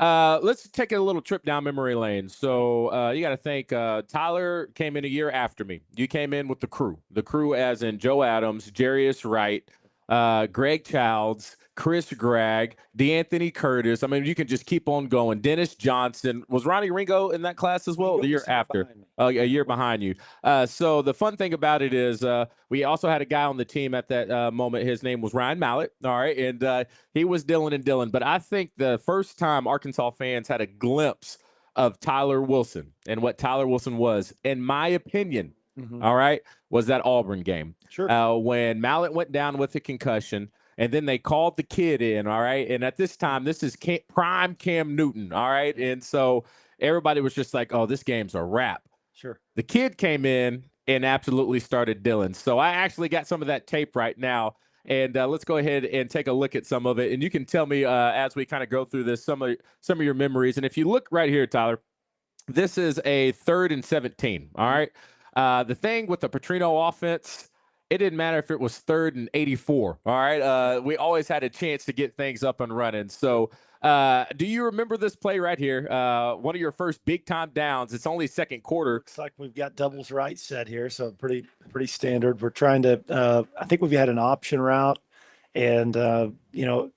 Let's take a little trip down memory lane. So you got to think Tyler came in a year after me. You came in with the crew as in Joe Adams, Jarius Wright, Greg Childs, Chris Gregg, DeAnthony Curtis. I mean, you can just keep on going. Dennis Johnson. Was Ronnie Ringo in that class as well? Ringo The year was a year after. behind me. A year behind you. So the fun thing about it is we also had a guy on the team at that moment. His name was Ryan Mallett. All right. And he was Dylan and Dylan. But I think the first time Arkansas fans had a glimpse of Tyler Wilson and what Tyler Wilson was, in my opinion, all right, was that Auburn game. Sure. When Mallett went down with a concussion, and then they called the kid in, all right? And at this time, this is prime Cam Newton, all right? And so everybody was just like, oh, this game's a wrap. Sure. The kid came in and absolutely started Dylan. So I actually got some of that tape right now. And let's go ahead and take a look at some of it. And you can tell me as we kind of go through this some of your memories. And if you look right here, Tyler, this is a 3rd and 17. All right. The thing with the Petrino offense, it didn't matter if it was 3rd and 84. All right. We always had a chance to get things up and running. So do you remember this play right here? One of your first big time downs. It's only second quarter. Looks like we've got doubles right set here, so pretty standard. We're trying to. I think we've had an option route, and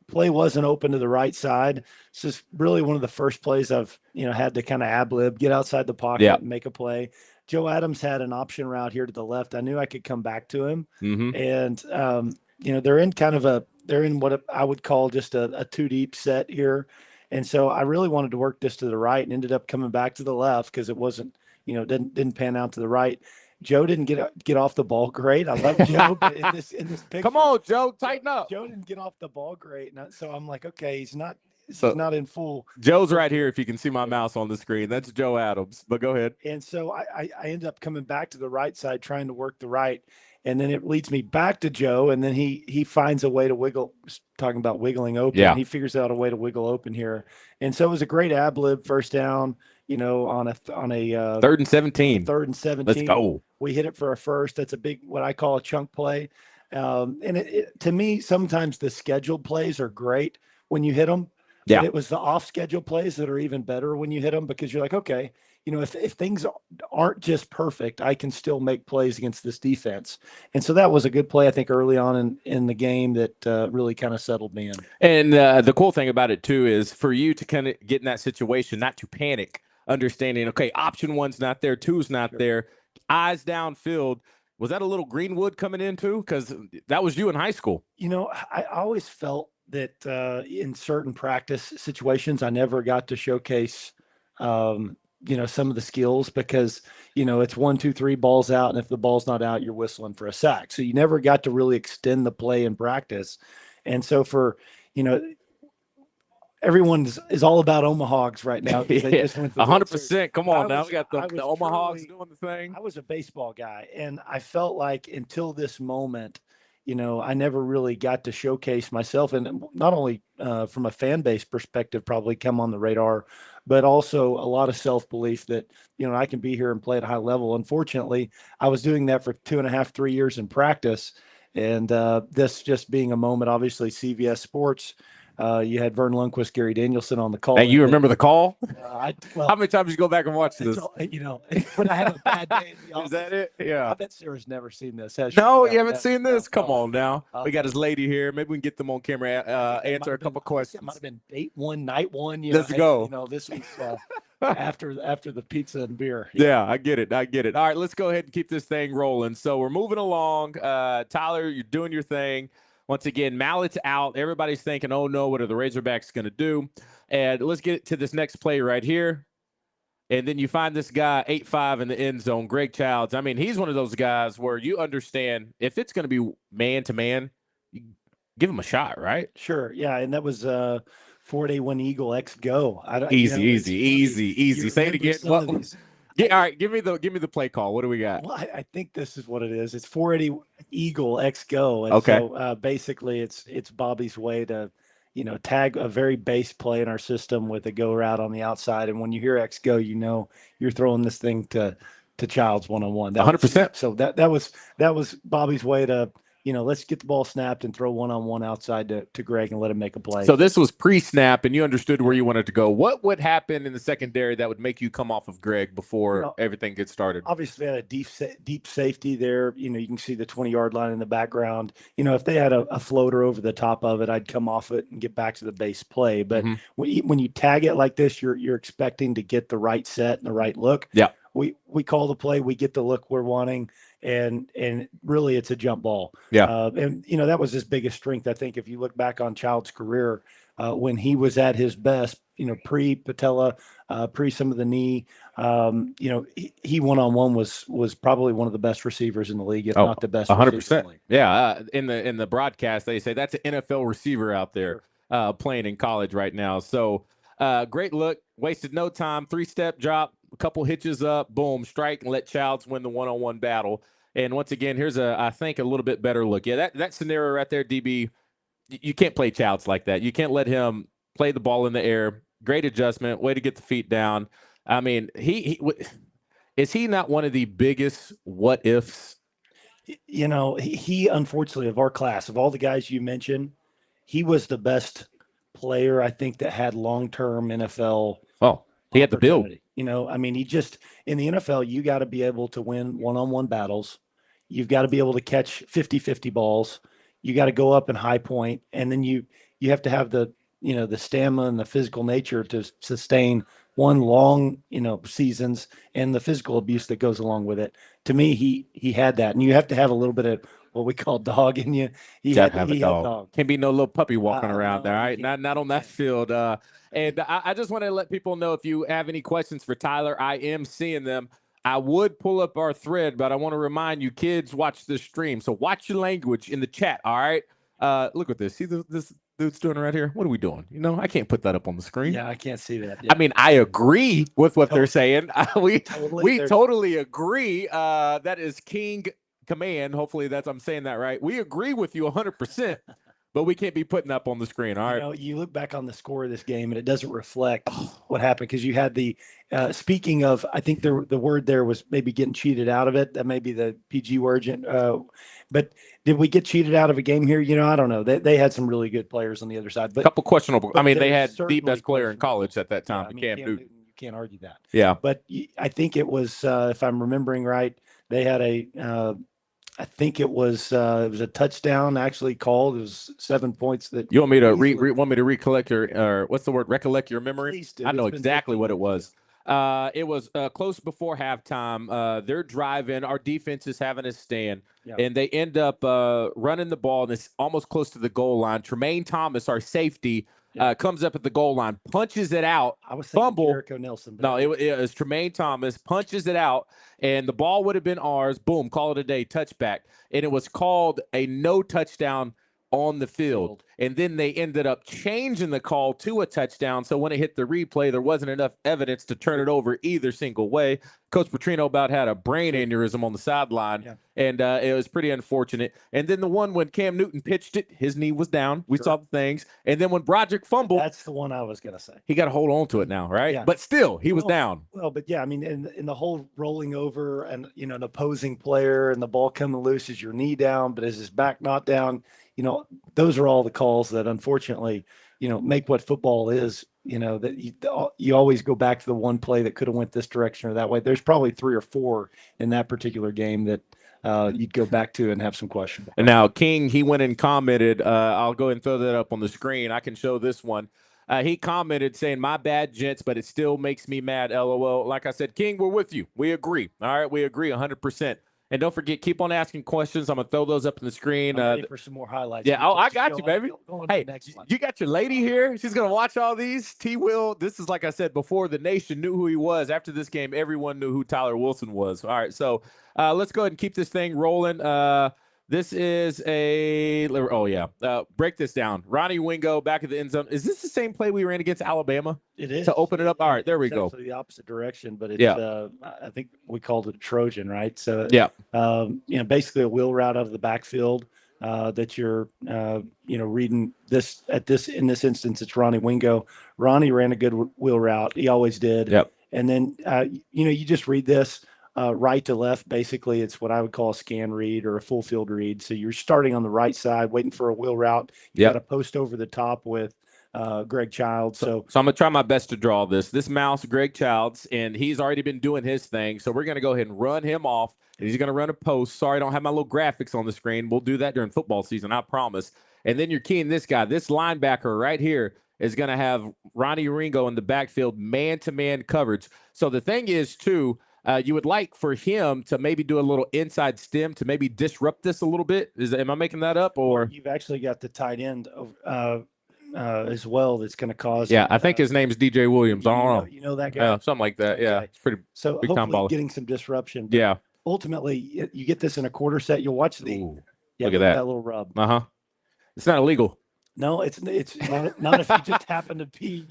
play wasn't open to the right side. This is really one of the first plays I've had to kind of ad-lib, get outside the pocket, and make a play. Joe Adams had an option route here to the left. I knew I could come back to him, and they're in what I would call just a two deep set here. And so I really wanted to work this to the right and ended up coming back to the left because it wasn't, didn't pan out to the right. Joe didn't get off the ball great. I love Joe, but in this picture, come on, Joe, tighten up. Joe didn't get off the ball great, so I'm like, okay, he's not in full. Joe's right here. If you can see my mouse on the screen, that's Joe Adams. But go ahead. And so I ended up coming back to the right side, trying to work the right. And then it leads me back to Joe, and then he finds a way to wiggle. Talking about wiggling open, he figures out a way to wiggle open here, and so it was a great ad lib first down. On a 3rd and 17. 3rd and 17. Let's go. We hit it for a first. That's a big, what I call a chunk play. And to me, sometimes the scheduled plays are great when you hit them. Yeah. But it was the off schedule plays that are even better when you hit them because you're like, okay, if things aren't just perfect, I can still make plays against this defense. And so that was a good play, I think, early on in the game that really kind of settled me in. And the cool thing about it, too, is for you to kind of get in that situation, not to panic, understanding, okay, option 1's not there, 2's not there, eyes downfield. Was that a little Greenwood coming in, too? Because that was you in high school. I always felt that in certain practice situations, I never got to showcase some of the skills because, it's 1, 2, 3 balls out. And if the ball's not out, you're whistling for a sack. So you never got to really extend the play in practice. And so for, everyone is all about Omahags right now. They just went 100%. Come on now. We got the Omahags doing the thing. I was a baseball guy. And I felt like until this moment, I never really got to showcase myself, and not only from a fan base perspective, probably come on the radar, but also a lot of self-belief that, I can be here and play at a high level. Unfortunately, I was doing that for 2.5, 3 years in practice. And this just being a moment, obviously CVS Sports, you had Vern Lundquist, Gary Danielson on the call. Hey, you remember the call? Well, how many times did you go back and watch this? When I have a bad day in the office. Is that it? Yeah. I bet Sarah's never seen this. Has she? No, you haven't seen this? Come on now. We got his lady here. Maybe we can get them on camera, answer a couple questions. It might have been date 1, night 1. Let's go. This was after the pizza and beer. Yeah, I get it. All right, let's go ahead and keep this thing rolling. So we're moving along. Tyler, you're doing your thing. Once again, Mallett's out. Everybody's thinking, oh, no, what are the Razorbacks going to do? And let's get to this next play right here. And then you find this guy, 8'5", in the end zone, Greg Childs. I mean, he's one of those guys where you understand if it's going to be man-to-man, you give him a shot, right? Sure, yeah, and that was 4-day 1 Eagle X Go. Easy. Say it again. All right, give me the play call. What do we got? Well, I think this is what it is. It's 480 Eagle X Go. And okay. So basically, it's Bobby's way to, tag a very base play in our system with a go route on the outside. And when you hear X Go, you're throwing this thing to Childs one-on-one. 100%. So that was Bobby's way to let's get the ball snapped and throw one-on-one outside to Greg and let him make a play. So this was pre-snap, and you understood where you wanted to go. What would happen in the secondary that would make you come off of Greg before everything gets started? Obviously, they had a deep safety there. You can see the 20-yard line in the background. If they had a floater over the top of it, I'd come off it and get back to the base play. But when you tag it like this, you're expecting to get the right set and the right look. Yeah. We call the play, we get the look we're wanting, and really it's a jump ball. Yeah. And that was his biggest strength. I think if you look back on Child's career, when he was at his best, pre patella, pre some of the knee, he one-on-one was probably one of the best receivers in the league, if not the best. 100%. Yeah. In the broadcast, they say that's an NFL receiver out there playing in college right now. So great look, wasted no time, 3-step drop, a couple hitches up, boom, strike, and let Childs win the one-on-one battle. And once again, here's I think a little bit better look. Yeah, that scenario right there, DB, you can't play Childs like that. You can't let him play the ball in the air. Great adjustment, way to get the feet down. I mean, is he not one of the biggest what ifs? He unfortunately, of our class, of all the guys you mentioned, he was the best player, I think, that had long-term NFL. Oh, he had the build. He just, in the NFL, you got to be able to win one-on-one battles. You've got to be able to catch 50-50 balls. You got to go up and high point, and then you have to have the stamina and the physical nature to sustain one long seasons and the physical abuse that goes along with it. To me, he had that, and you have to have a little bit of what we call dog in you. He had dog. Can't be no little puppy walking around there. All right, not on that field. And I just want to let people know, if you have any questions for Tyler, I am seeing them. I would pull up our thread, but I want to remind you, kids, watch this stream. So watch your language in the chat, all right? Look at this. See this dude's doing right here? What are we doing? I can't put that up on the screen. Yeah, I can't see that. Yeah. I mean, I agree with what they're saying. We totally agree. That is King Command. Hopefully I'm saying that right. We agree with you 100%. But we can't be putting up on the screen. All right. You look back on the score of this game, and it doesn't reflect what happened, because you had the speaking of, I think the word there was maybe getting cheated out of it. That may be the PG word. But did we get cheated out of a game here? I don't know. They had some really good players on the other side, but a couple questionable. I mean, they had the best player in college at that time, Cam Newton. You can't argue that. Yeah. But I think it was, if I'm remembering right, they had I think it was a touchdown actually called. It was 7 points. That you want me to recollect your what's the word? Recollect your memory? I know exactly what it was. It was close before halftime. They're driving. Our defense is having a stand, and they end up running the ball, and it's almost close to the goal line. Tremaine Thomas, our safety, comes up at the goal line, punches it out. I was thinking fumble. Jericho Nelson. No, it was Tremaine Thomas, punches it out, and the ball would have been ours. Boom, call it a day, touchback. And it was called a no touchdown on the field. And then they ended up changing the call to a touchdown. So when it hit the replay, there wasn't enough evidence to turn it over either single way. Coach Petrino about had a brain aneurysm on the sideline, and it was pretty unfortunate. And then the one when Cam Newton pitched it, his knee was down. We saw the things. And then when Broderick fumbled, that's the one I was going to say. He got to hold on to it now, right? Yeah. But still, he was down. Well, but yeah, I mean, in the whole rolling over and, an opposing player and the ball coming loose, is your knee down, but is his back not down? Those are all the calls that unfortunately, make what football is, that you always go back to the one play that could have went this direction or that way. There's probably 3 or 4 in that particular game that you'd go back to and have some questions. And now King, he went and commented, I'll go ahead and throw that up on the screen. I can show this one. He commented saying, "My bad, gents, but it still makes me mad, LOL." Like I said, King, we're with you. We agree. All right, we agree 100%. And don't forget, keep on asking questions. I'm going to throw those up on the screen. I'm ready for some more highlights. Yeah, I got you, baby. Hey, you got your lady here. She's going to watch all these. T-Will, this is, like I said before, the nation knew who he was. After this game, everyone knew who Tyler Wilson was. All right, so let's go ahead and keep this thing rolling. This is break this down. Ronnie Wingo back at the end zone. Is this the same play we ran against Alabama? It is. To open it up? All right, there we go. The opposite direction, but it's, I think we called it a Trojan, right? So, basically a wheel route out of the backfield that you're, reading this in this instance, it's Ronnie Wingo. Ronnie ran a good wheel route. He always did. Yep. And then, you just read this. right to left. Basically, it's what I would call a scan read or a full field read. So you're starting on the right side, waiting for a wheel route. You got a post over the top with Greg Childs. So I'm going to try my best to draw this. This mouse, Greg Childs, and he's already been doing his thing. So we're going to go ahead and run him off. And he's going to run a post. Sorry, I don't have my little graphics on the screen. We'll do that during football season, I promise. And then you're keying this guy. This linebacker right here is going to have Ronnie Ringo in the backfield, man-to-man coverage. So the thing is, too, you would like for him to maybe do a little inside stem to maybe disrupt this a little bit. Am I making that up? Or you've actually got the tight end as well that's going to cause. Yeah, I think his name's DJ Williams. I don't know. You know that guy? Something like that. Yeah, it's pretty. So big time hopefully baller. getting some disruption. Yeah. Ultimately, you get this in a quarter set. You'll watch the. Look at that little rub. It's not illegal. No, it's not if you just happen to be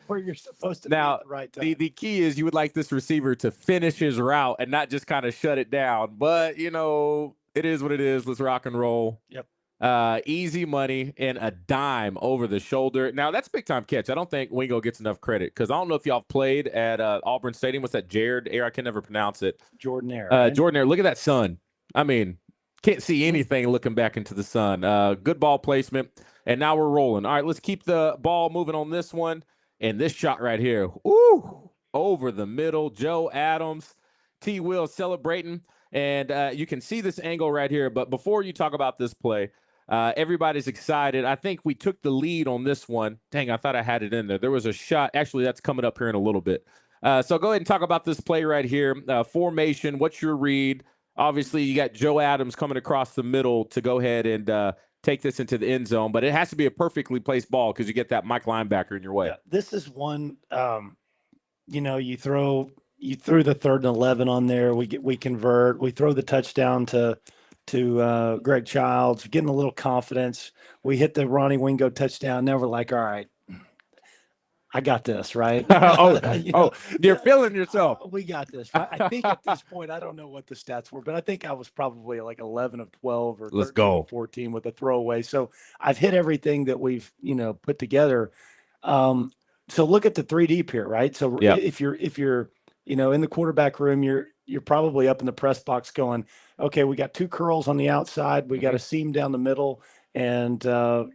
where you're supposed to now, be at the right time. The key is you would like this receiver to finish his route and not just kind of shut it down. But, it is what it is. Let's rock and roll. Yep. Easy money and a dime over the shoulder. Now, that's a big-time catch. I don't think Wingo gets enough credit because I don't know if y'all played at Auburn Stadium. What's that, Jared Air? I can never pronounce it. Jordan Air. Jordan Air. Look at that sun. I mean, can't see anything looking back into the sun. Good ball placement, and now we're rolling. All right, let's keep the ball moving on this one. And this shot right here, over the middle. Joe Adams, T. Will celebrating. And you can see this angle right here. But before you talk about this play, everybody's excited. I think we took the lead on this one. Dang, I thought I had it in there. There was a shot. Actually, that's coming up here in a little bit. So go ahead and talk about this play right here. Formation, what's your read? Obviously, you got Joe Adams coming across the middle to go ahead and take this into the end zone. But it has to be a perfectly placed ball because you get that Mike linebacker in your way. Yeah, this is one, you threw the 3rd and 11 on there. We convert. We throw the touchdown to Greg Childs, getting a little confidence. We hit the Ronnie Wingo touchdown. Now we're like, all right, I got this, right? You're feeling yourself. We got this. I think at this point, I don't know what the stats were, but I think I was probably like 11 of 12 or 13 of 14 with a throwaway. So I've hit everything that we've, put together. So look at the 3 deep here, right? So if you're, in the quarterback room, you're probably up in the press box going, okay, we got 2 curls on the outside. We got a seam down the middle. And,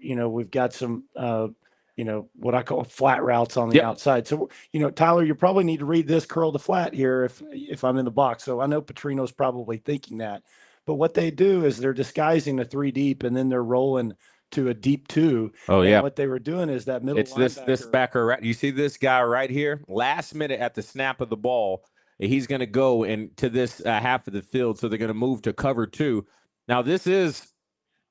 we've got some, what I call flat routes on the outside. So, Tyler, you probably need to read this curl to flat here if I'm in the box. So I know Petrino's probably thinking that. But what they do is they're disguising a 3 deep and then they're rolling to a deep 2. Oh, yeah. And what they were doing is that middle linebacker. This backer, right? You see this guy right here? Last minute at the snap of the ball, he's going to go into this half of the field. So they're going to move to cover 2. Now, this is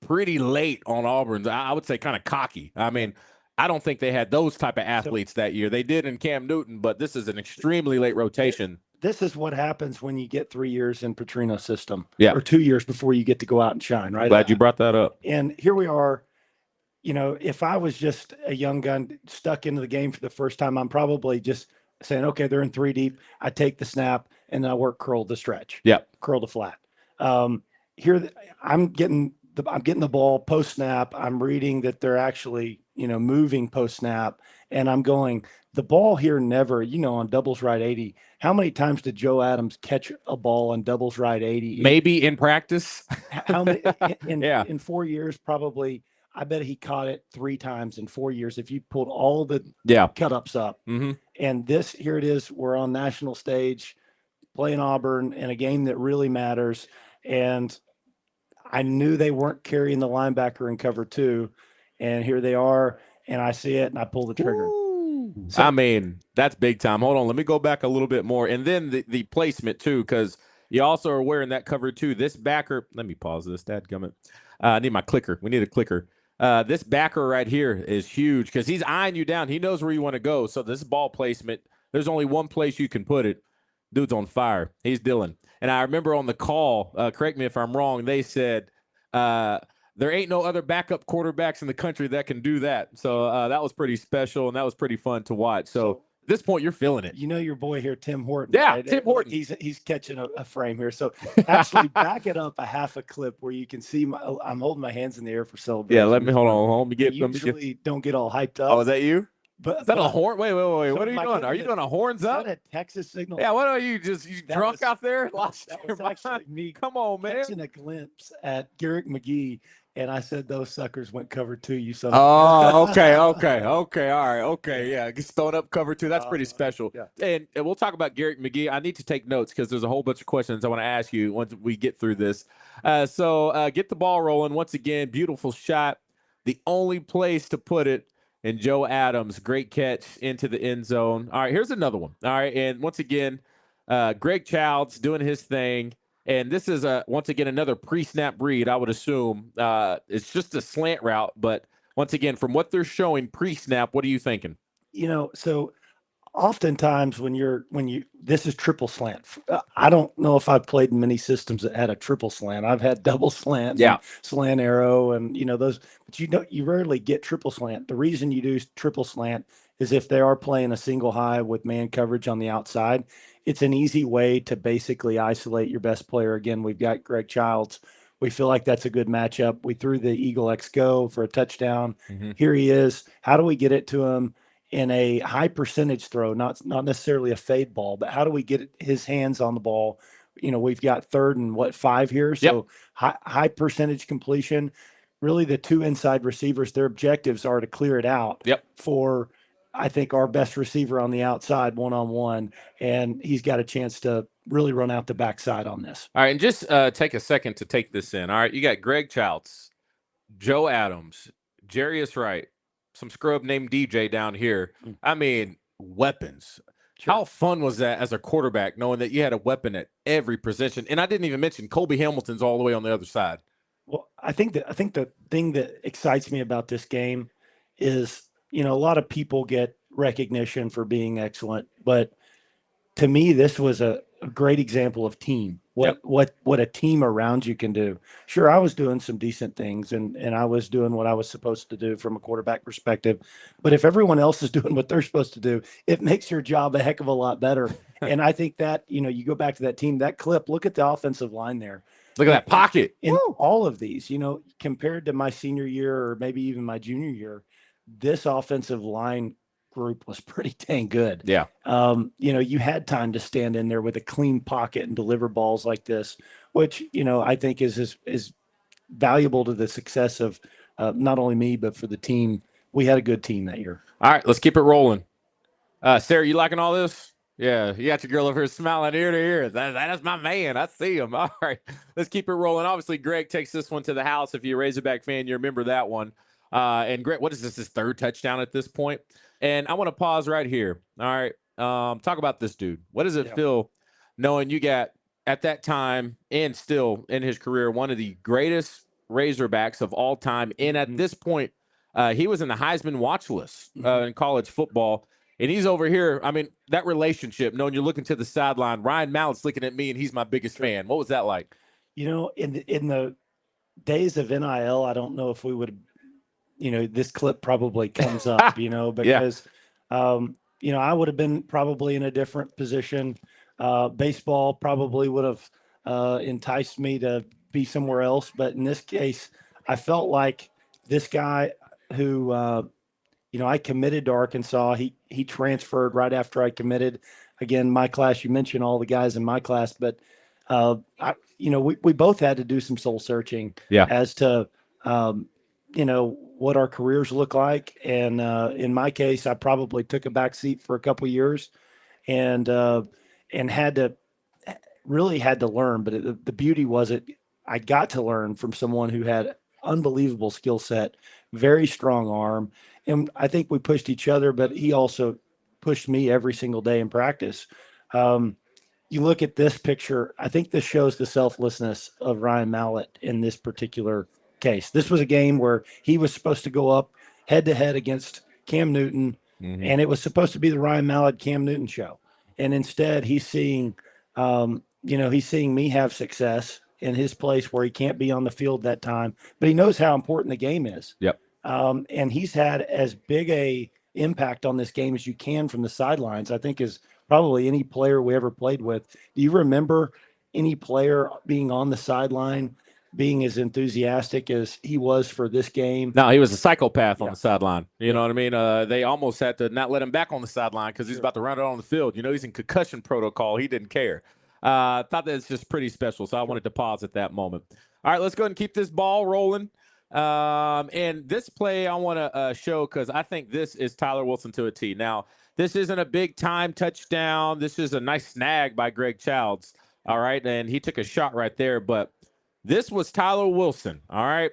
pretty late on Auburn's. I would say kind of cocky. I mean, I don't think they had those type of athletes that year. They did in Cam Newton, but this is an extremely late rotation. This is what happens when you get 3 years in Petrino's system. Yeah. Or 2 years before you get to go out and shine, right? Glad you brought that up. And here we are. If I was just a young gun stuck into the game for the first time, I'm probably just saying, okay, they're in 3 deep. I take the snap and I work curl to stretch. Yeah. Curl to flat. Here I'm getting the ball post snap. I'm reading that they're actually, moving post snap, and I'm going, the ball here never, on doubles right 80. How many times did Joe Adams catch a ball on doubles right 80? Maybe in practice. How many in 4 years? Probably. I bet he caught it 3 times in 4 years. If you pulled all the cut ups up, and here it is, we're on national stage playing Auburn in a game that really matters. And I knew they weren't carrying the linebacker in cover 2, and here they are, and I see it, and I pull the trigger. So, I mean, that's big time. Hold on, let me go back a little bit more, and then the placement too, because you also are wearing that cover 2. This backer, let me pause this. Dadgummit. I need my clicker. We need a clicker. This backer right here is huge because he's eyeing you down. He knows where you want to go. So this ball placement, there's only one place you can put it. Dude's on fire. He's Dylan. And I remember on the call, correct me if I'm wrong, they said there ain't no other backup quarterbacks in the country that can do that. So that was pretty special, and that was pretty fun to watch. So at this point, you're feeling it. You know your boy here, Tim Horton. Yeah, right? Tim Horton. He's catching a frame here. So actually back it up a half a clip where you can see I'm holding my hands in the air for celebration. Yeah, let me hold on. Let me get. Usually don't get all hyped up. Oh, is that you? but Is that but a I, horn? Wait. so What are you am I doing? Are getting you doing a horns is up? that a Texas signal? Yeah, what are you That drunk was out there? Lost that your was mind? actually me Come on, man. catching a glimpse at Garrick McGee, and I said those suckers went cover two. You son of Oh, okay. a. All right, okay, yeah. Just throwing up cover two. That's pretty special. Yeah. And we'll talk about Garrick McGee. I need to take notes because there's a whole bunch of questions I want to ask you once we get through this. So get the ball rolling once again. Beautiful shot. The only place to put it. And Joe Adams, great catch into the end zone. All right, here's another one. All right, and once again, Greg Childs doing his thing. And this is once again another pre-snap read. I would assume it's just a slant route, but once again, from what they're showing pre-snap, what are you thinking? So oftentimes when you this is triple slant. I don't know if I've played in many systems that had a triple slant. I've had double slant and Yeah. slant arrow and those, but you rarely get triple slant. The reason you do triple slant is if they are playing a single high with man coverage on the outside, it's an easy way to basically isolate your best player. Again, we've got Greg Childs. We feel like that's a good matchup. We threw the Eagle X Go for a touchdown. Mm-hmm. Here he is. How do we get it to him in a high percentage throw, not necessarily a fade ball, but how do we get his hands on the ball? We've got 3rd and 5 here. So high percentage completion. Really the two inside receivers, their objectives are to clear it out for, I think, our best receiver on the outside one-on-one. And he's got a chance to really run out the backside on this. All right, and just take a second to take this in. All right, you got Greg Childs, Joe Adams, Jarius Wright, some scrub named DJ down here. I mean, weapons. Sure. How fun was that as a quarterback, knowing that you had a weapon at every position? And I didn't even mention Colby Hamilton's all the way on the other side. Well, I think the thing that excites me about this game is, a lot of people get recognition for being excellent, but to me, this was a great example of team. What a team around you can do. Sure, I was doing some decent things and I was doing what I was supposed to do from a quarterback perspective. But if everyone else is doing what they're supposed to do, it makes your job a heck of a lot better. And I think that, you go back to that team, that clip, look at the offensive line there. Look at that pocket. In all of these, compared to my senior year or maybe even my junior year, this offensive line group was pretty dang good. Yeah. You had time to stand in there with a clean pocket and deliver balls like this, which, I think is valuable to the success of not only me, but for the team. We had a good team that year. All right, let's keep it rolling. Sarah, you liking all this? Yeah, you got your girl over here smiling ear to ear. That is my man. I see him. All right, let's keep it rolling. Obviously, Greg takes this one to the house. If you're a Razorback fan, you remember that one. And Greg, what is this? His 3rd touchdown at this point? And I want to pause right here. All right, talk about this dude. What does it feel knowing you got at that time and still in his career one of the greatest Razorbacks of all time? And at this point, he was in the Heisman watch list in college football. And he's over here. I mean, that relationship, knowing you're looking to the sideline, Ryan Mallett's looking at me and he's my biggest fan. What was that like? In the days of NIL, I don't know if we would, this clip probably comes up, because, I would have been probably in a different position. Baseball probably would have enticed me to be somewhere else. But in this case, I felt like this guy who, I committed to Arkansas. He transferred right after I committed. Again, my class, you mentioned all the guys in my class, but we both had to do some soul searching as to what our careers look like. And in my case, I probably took a back seat for a couple of years and had to learn. But the beauty was I got to learn from someone who had unbelievable skill set, very strong arm. And I think we pushed each other, but he also pushed me every single day in practice. You look at this picture, I think this shows the selflessness of Ryan Mallett in this particular case. This was a game where he was supposed to go up head to head against Cam Newton, and it was supposed to be the Ryan Mallett Cam Newton show. And instead he's seeing me have success in his place where he can't be on the field that time, but he knows how important the game is. Yep. And he's had as big a impact on this game as you can from the sidelines, I think, is probably any player we ever played with. Do you remember any player being on the sideline being as enthusiastic as he was for this game. No, he was a psychopath on Yeah. the sideline. You know Yeah. what I mean? They almost had to not let him back on the sideline because he's Sure. about to run it on the field. You know, he's in concussion protocol. He didn't care. I thought that's just pretty special, so I wanted to pause at that moment. All right, let's go ahead and keep this ball rolling. And this play I want to show because I think this is Tyler Wilson to a T. Now, this isn't a big time touchdown. This is a nice snag by Greg Childs. All right, and he took a shot right there, but this was Tyler Wilson. All right.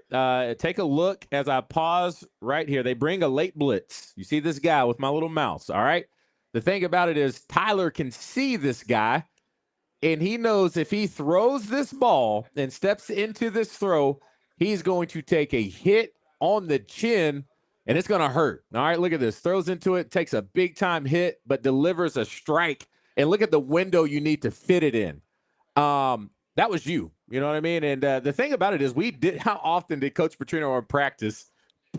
Take a look as I pause right here. They bring a late blitz. You see this guy with my little mouse. All right. The thing about it is, Tyler can see this guy, and he knows if he throws this ball and steps into this throw, he's going to take a hit on the chin, and it's going to hurt. All right. Look at this. Throws into it, takes a big time hit, but delivers a strike. And look at the window you need to fit it in. That was you. You know what I mean? And the thing about it is, how often did Coach Petrino in practice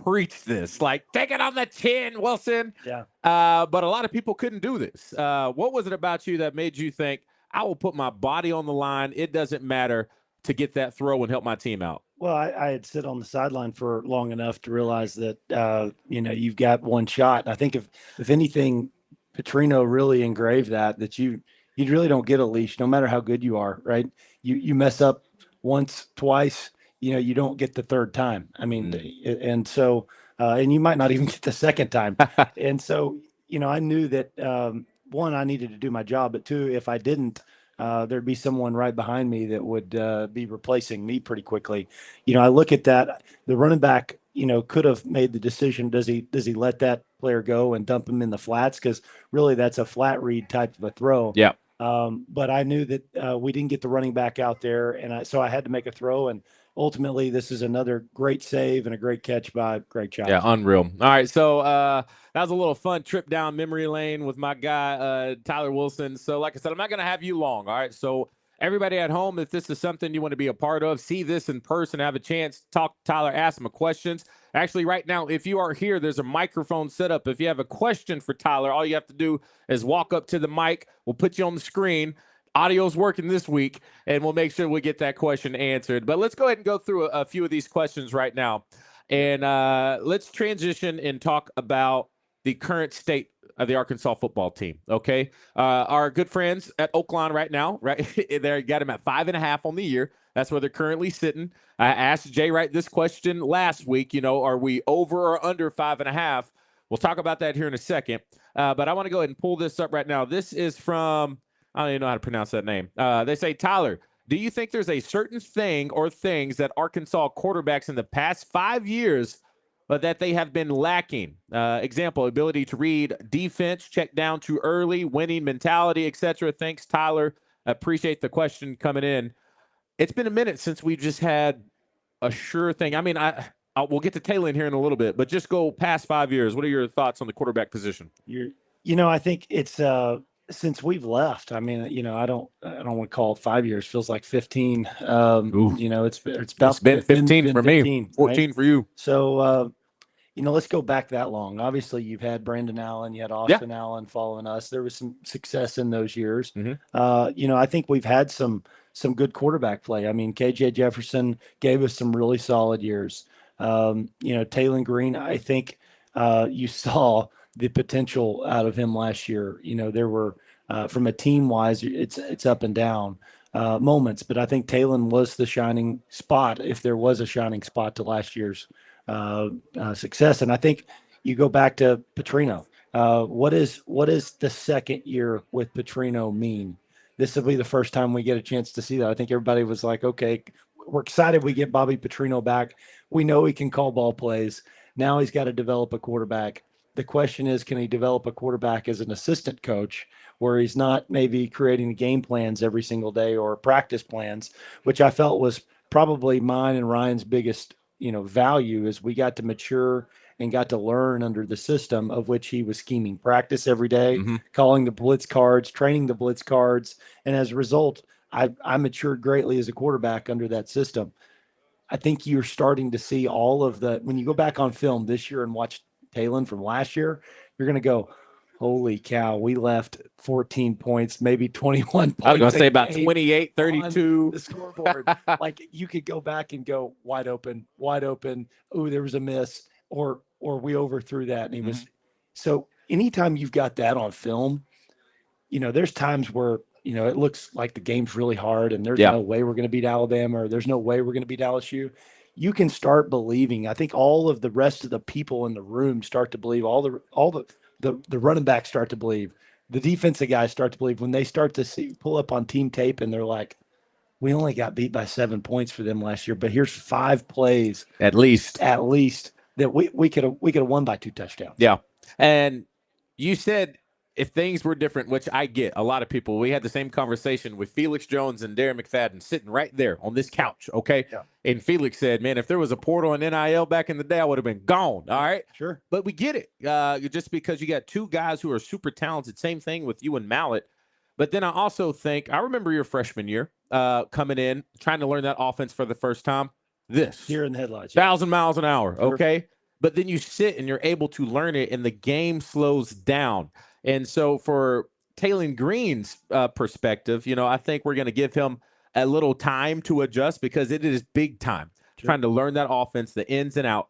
preach this? Like, take it on the chin, Wilson. Yeah. But a lot of people couldn't do this. What was it about you that made you think, I will put my body on the line? It doesn't matter to get that throw and help my team out. Well, I had sit on the sideline for long enough to realize that, you've got one shot. And I think if anything, Petrino really engraved that you really don't get a leash, no matter how good you are, right? You mess up once, twice, you don't get the third time. I mean, and so, and you might not even get the second time. And so, I knew that, one, I needed to do my job, but two, if I didn't, there'd be someone right behind me that would be replacing me pretty quickly. I look at that. The running back, could have made the decision. Does he let that player go and dump him in the flats? Because really, that's a flat read type of a throw. Yeah. But I knew that we didn't get the running back out there, and so I had to make a throw. And ultimately, this is another great save and a great catch by Greg Childs. Yeah, unreal. All right, so that was a little fun trip down memory lane with my guy Tyler Wilson. So, like I said, I'm not going to have you long. All right, so everybody at home, if this is something you want to be a part of, see this in person, have a chance, talk to Tyler, ask him questions. Actually, right now, if you are here, there's a microphone set up. If you have a question for Tyler, all you have to do is walk up to the mic. We'll put you on the screen. Audio's working this week, and we'll make sure we get that question answered. But let's go ahead and go through a few of these questions right now. And let's transition and talk about the current state of the Arkansas football team. Okay. Our good friends at Oakland right now, right? They got them at 5.5 on the year. That's where they're currently sitting. I asked Jay Wright this question last week. Are we over or under 5.5? We'll talk about that here in a second. But I want to go ahead and pull this up right now. This is from, I don't even know how to pronounce that name. They say, Tyler, do you think there's a certain thing or things that Arkansas quarterbacks in the past 5 years that they have been lacking? Example, ability to read defense, check down too early, winning mentality, etc. Thanks, Tyler. Appreciate the question coming in. It's been a minute since we just had a sure thing. I mean, we'll get to Taylen here in a little bit, but just go past 5 years. What are your thoughts on the quarterback position? I think it's since we've left. I mean, I don't want to call it 5 years. Feels like 15. It's been 15 for 15, me, 14 right? for you. So, let's go back that long. Obviously, you've had Brandon Allen, you had Austin Allen following us. There was some success in those years. Mm-hmm. I think we've had some good quarterback play. I mean, KJ Jefferson gave us some really solid years. Taylen Green, I think you saw the potential out of him last year. There were from a team wise, it's up and down moments, but I think Taylen was the shining spot, if there was a shining spot to last year's success. And I think you go back to Petrino. What is the second year with Petrino mean? This will be the first time we get a chance to see that. I think everybody was like, okay, we're excited we get Bobby Petrino back. We know he can call ball plays. Now he's got to develop a quarterback. The question is, can he develop a quarterback as an assistant coach where he's not maybe creating the game plans every single day or practice plans, which I felt was probably mine and Ryan's biggest, value, is we got to mature and got to learn under the system of which he was scheming practice every day, calling the blitz cards, training the blitz cards. And as a result, I matured greatly as a quarterback under that system. I think you're starting to see all of when you go back on film this year and watch Taylen from last year, you're going to go, Holy cow. We left 14 points, maybe 21 points. I was going to say a about game 28, on 32. the scoreboard. Like you could go back and go wide open. Oh, there was a miss, or we overthrew that. And he was so anytime you've got that on film, there's times where, it looks like the game's really hard and there's Yeah. no way we're going to beat Alabama, or there's no way we're going to beat LSU. You can start believing. I think all of the rest of the people in the room start to believe. All the running backs start to believe. The defensive guys start to believe when they start to pull up on team tape and they're like, we only got beat by 7 points for them last year, but here's 5 plays At least that we could have won by 2 touchdowns. Yeah. And you said if things were different, which I get, a lot of people, we had the same conversation with Felix Jones and Darren McFadden sitting right there on this couch, okay? Yeah. And Felix said, man, if there was a portal on NIL back in the day, I would have been gone, all right? Sure. But we get it. Just because you got 2 guys who are super talented, same thing with you and Mallet. But then I also think, I remember your freshman year coming in, trying to learn that offense for the first time. This. Here in the headlights. 1,000 miles an hour, Sure. okay? But then you sit and you're able to learn it, and the game slows down. And so for Taylen Green's perspective, I think we're going to give him a little time to adjust because it is big time. Sure. Trying to learn that offense, the ins and out.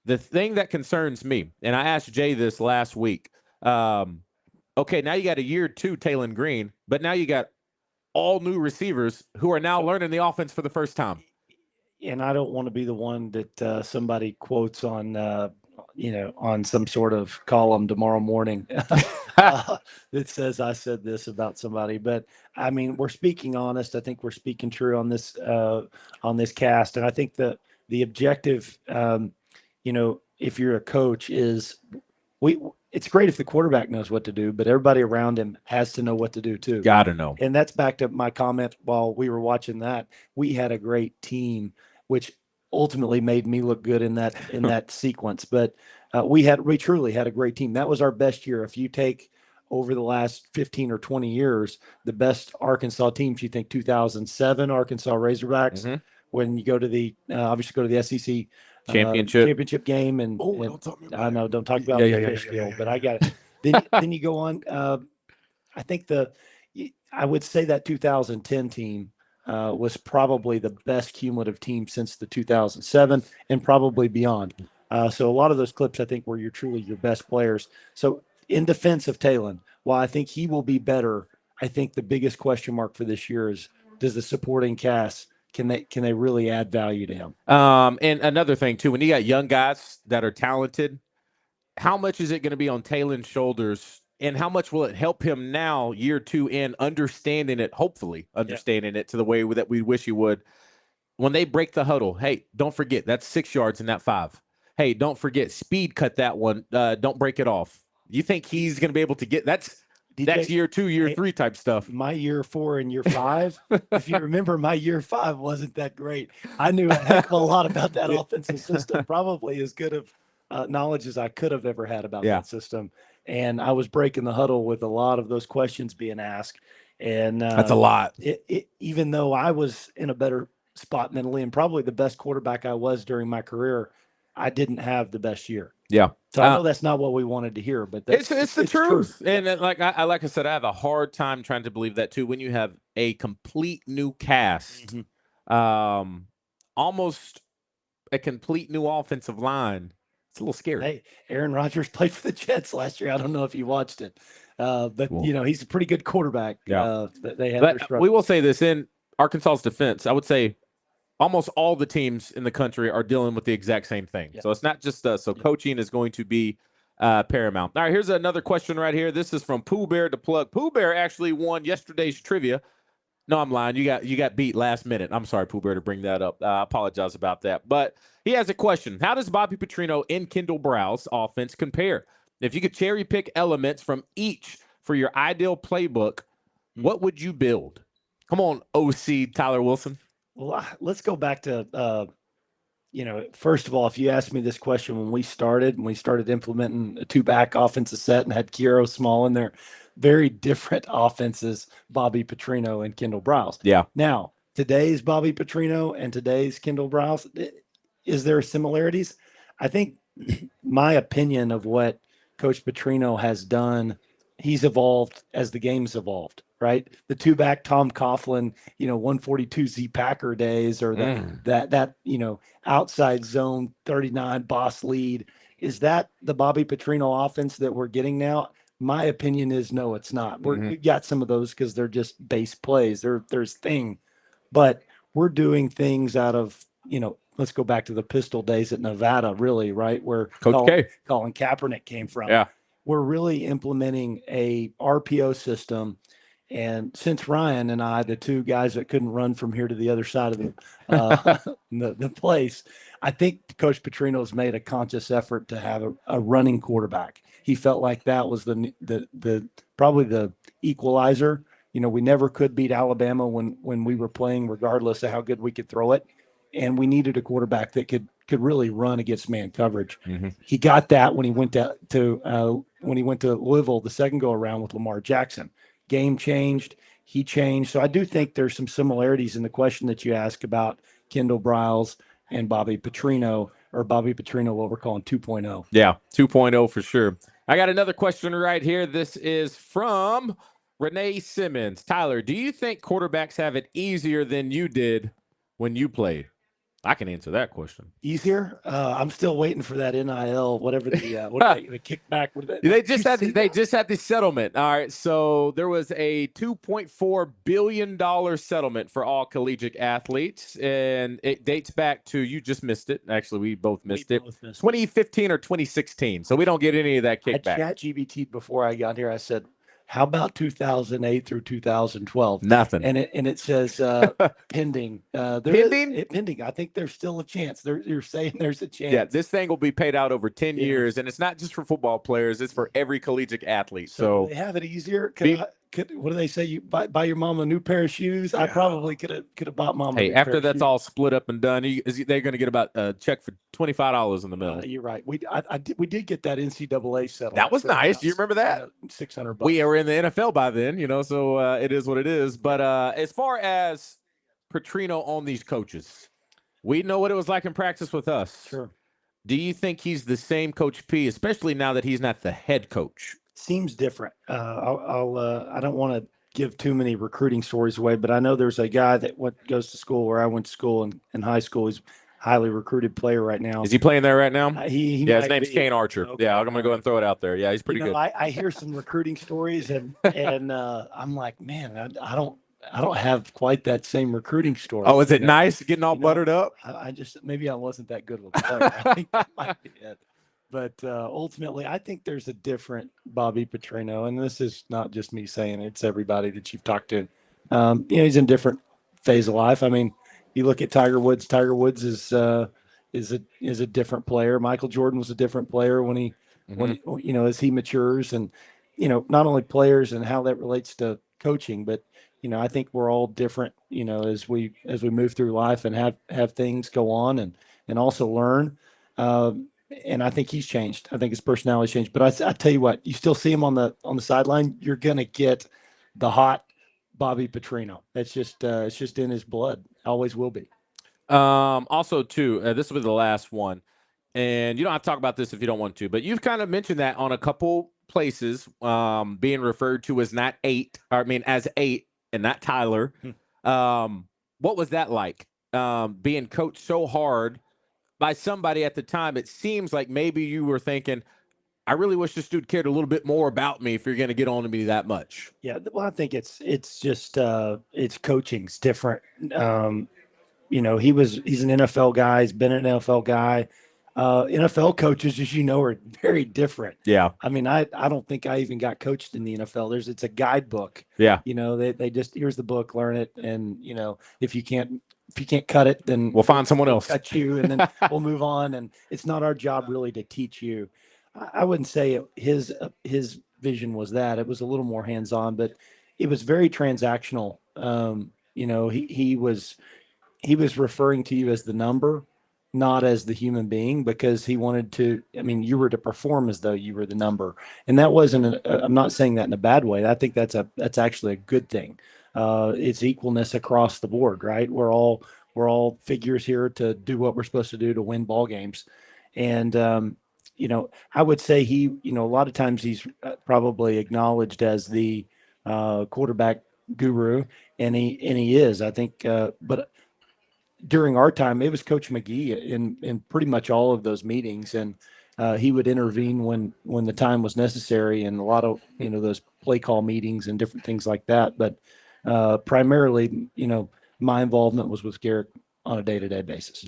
The thing that concerns me, and I asked Jay this last week, okay, now you got a year 2 Taylen Green, but now you got all new receivers who are now learning the offense for the first time. And I don't want to be the one that somebody quotes on, on some sort of column tomorrow morning that says I said this about somebody. But I mean, we're speaking honest. I think we're speaking true on this cast. And I think the objective, if you're a coach, is it's great if the quarterback knows what to do, but everybody around him has to know what to do too. Got to know. And that's back to my comment while we were watching that. We had a great team, which ultimately made me look good in that sequence. But we truly had a great team. That was our best year. If you take over the last 15 or 20 years, the best Arkansas teams, you think 2007 Arkansas Razorbacks, when you go to the obviously go to the SEC championship game, and don't talk about I know, don't talk about but I got it. Then you go on. I think I would say that 2010 team was probably the best cumulative team since the 2007 and probably beyond. So a lot of those clips, I think, were truly your best players. So in defense of Taylen, while I think he will be better, I think the biggest question mark for this year is, does the supporting cast, can they really add value to him? And another thing too, when you got young guys that are talented, how much is it going to be on Taylen's shoulders, and how much will it help him now, year 2 in, understanding it, hopefully understanding it to the way that we wish he would. When they break the huddle, hey, don't forget, that's 6 yards in that 5. Hey, don't forget, speed cut that one. Don't break it off. You think he's going to be able to get that's year 2, year 3 type stuff. My year 4 and year 5, if you remember, my year 5 wasn't that great. I knew a heck of a lot about that offensive system, probably as good of knowledge as I could have ever had about that system. And I was breaking the huddle with a lot of those questions being asked. And that's a lot. Even though I was in a better spot mentally and probably the best quarterback I was during my career, I didn't have the best year. Yeah. So I know that's not what we wanted to hear, but it's the truth. And like I said, I have a hard time trying to believe that too. When you have a complete new cast, almost a complete new offensive line, it's a little scary. Hey, Aaron Rodgers played for the Jets last year. I don't know if you watched it, but he's a pretty good quarterback. Yeah. But we will say this in Arkansas's defense. I would say almost all the teams in the country are dealing with the exact same thing. Yeah. So it's not just us. So coaching is going to be paramount. All right, here's another question right here. This is from Pooh Bear to Plug. Pooh Bear actually won yesterday's trivia. No, I'm lying. You got beat last minute. I'm sorry, Pooh Bear, to bring that up. I apologize about that. But he has a question. How does Bobby Petrino and Kendall Browse offense compare? If you could cherry pick elements from each for your ideal playbook, what would you build? Come on, OC Tyler Wilson. Well, let's go back to, first of all, if you asked me this question when we started implementing a 2-back offensive set and had Kiero Small in there, very different offenses, Bobby Petrino and Kendall Browse. Yeah. Now, today's Bobby Petrino and today's Kendall Browse, is there similarities? I think my opinion of what Coach Petrino has done he's evolved as the game's evolved, right? The two back Tom Coughlin, 142 Z Packer days, or that outside zone 39 boss lead. Is that the Bobby Petrino offense that we're getting now? My opinion is no, it's not. We've got some of those because they're just base plays. There's thing, but we're doing things out of, let's go back to the pistol days at Nevada, really, right? Where Coach K. Colin Kaepernick came from. Yeah. We're really implementing a RPO system. And since Ryan and I, the two guys that couldn't run from here to the other side of the place, I think Coach Petrino's made a conscious effort to have a running quarterback. He felt like that was the probably the equalizer. We never could beat Alabama when we were playing, regardless of how good we could throw it. And we needed a quarterback that could really run against man coverage. He got that when he went to Louisville the second go around with Lamar Jackson. Game changed. He changed. So I do think there's some similarities in the question that you ask about Kendall Briles and Bobby Petrino, or Bobby Petrino, what we're calling 2.0. Yeah, 2.0 for sure. I got another question right here. This is from Renee Simmons. Tyler, do you think quarterbacks have it easier than you did when you played? I can answer that question. Easier? I'm still waiting for that NIL, whatever the kickback. They just had the settlement. All right, so there was a $2.4 billion settlement for all collegiate athletes, and it dates back to, you just missed it. Actually, we both missed it. 2015 or 2016. So we don't get any of that kickback. I ChatGPT'd before I got here. I said, how about 2008 through 2012? Nothing. And it says pending. Pending. I think there's still a chance. You're saying there's a chance. Yeah, this thing will be paid out over 10 years, and it's not just for football players. It's for every collegiate athlete. So they have it easier. What do they say? You buy your mom a new pair of shoes. Yeah. I probably could have bought mom. Hey, after that's all split up and done, they're going to get about a check for $25 in the mail. You're right. We did get that NCAA settlement. That was nice. Do you remember that? $600. We were in the NFL by then, so it is what it is. But as far as Petrino on these coaches, we know what it was like in practice with us. Sure. Do you think he's the same Coach P, especially now that he's not the head coach? Seems different. I don't want to give too many recruiting stories away, but I know there's a guy that goes to school where I went to school in high school. He's a highly recruied player right now. Is he playing there right now? His name's Kane Archer. Okay. Yeah, I'm going to go ahead and throw it out there. Yeah, he's pretty good. I hear some recruiting stories, and I'm like, man, I don't have quite that same recruiting story. Oh, is it nice getting all buttered up? Maybe I wasn't that good with a player. I think that might be it. But ultimately, I think there's a different Bobby Petrino, and this is not just me saying it, it's everybody that you've talked to. He's in a different phase of life. I mean, you look at Tiger Woods. Tiger Woods is a different player. Michael Jordan was a different player when as he matures, and not only players and how that relates to coaching, but I think we're all different. As we move through life and have things go on and also learn. And I think he's changed. I think his personality changed. But I tell you what, you still see him on the sideline. You're gonna get the hot Bobby Petrino. It's just in his blood. Always will be. Also, too, this will be the last one, and you don't have to talk about this if you don't want to. But you've kind of mentioned that on a couple places, being referred to as as 8 and not Tyler. What was that like? Being coached so hard by somebody at the time. It seems like maybe you were thinking, I really wish this dude cared a little bit more about me if you're going to get on to me that much. Yeah, well, I think it's just it's coaching's different. He's an NFL guy. He's been an NFL guy. NFL coaches, as you know, are very different. Yeah. I mean, I don't think I even got coached in the NFL. It's a guidebook. Yeah. They just, here's the book, learn it, and if you can't cut it, then we'll find someone else. Cut you, and then we'll move on. And it's not our job really to teach you. I wouldn't say his vision was that. It was a little more hands-on, but it was very transactional. He was referring to you as the number, not as the human being, because he wanted to. I mean, you were to perform as though you were the number, and that wasn't. I'm not saying that in a bad way. I think that's actually a good thing. It's equalness across the board, right? We're all figures here to do what we're supposed to do to win ball games. And, I would say he, a lot of times probably acknowledged as the quarterback guru, and he is. I think, but during our time, it was Coach McGee in pretty much all of those meetings, and he would intervene when the time was necessary, and a lot of those play call meetings and different things like that. But primarily, my involvement was with Garrett on a day-to-day basis.